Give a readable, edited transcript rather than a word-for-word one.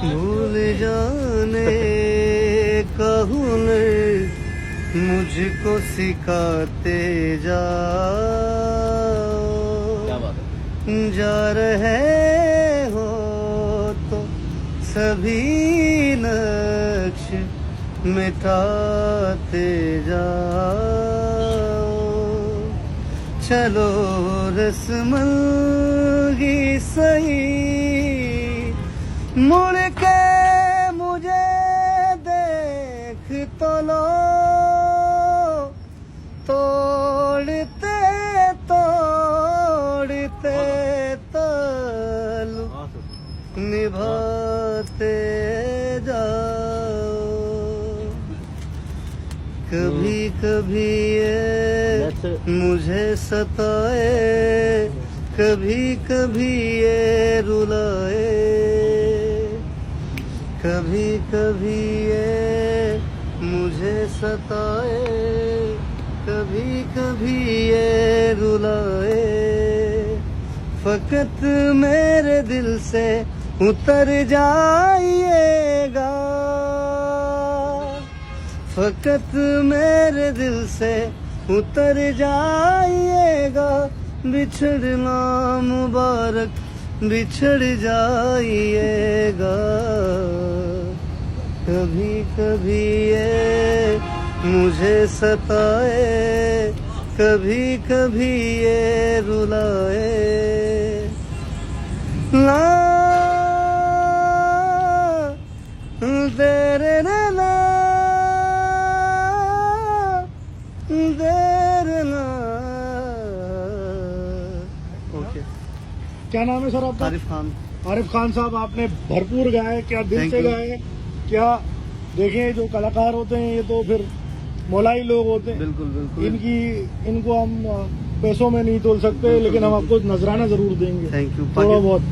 भूल जाने का हुनर मुझको सिखाते जाओ। क्या बात है। जा रहे हो तो सभी नक्श मिटाते जाओ। चलो रस्मगी सही मुड़ के मुझे देख तो लो। तोड़ते तोड़ते ताल्लुक निभाते जाओ। कभी कभी ये मुझे सताए, कभी कभी ये रुलाए, कभी कभी ये मुझे सताए, कभी कभी ये रुलाए। फकत मेरे दिल से उतर जाइएगा, फकत मेरे दिल से उतर जाइएगा। बिछड़ना मुबारक बिछड़ जाइएगा। कभी कभी ये मुझे सताए, कभी कभी ये रुलाए। ना तेरे ना देर ना। ओके, क्या नाम है सर आपका? आरिफ खान। आरिफ खान साहब, आपने भरपूर गाए, क्या दिल से गाए, क्या देखें जो कलाकार होते हैं ये तो फिर मोलाई लोग होते हैं। बिल्कुल बिल्कुल। इनको हम पैसों में नहीं तोल सकते, लेकिन हम आपको नजराना जरूर देंगे। Thank you. थोड़ा बहुत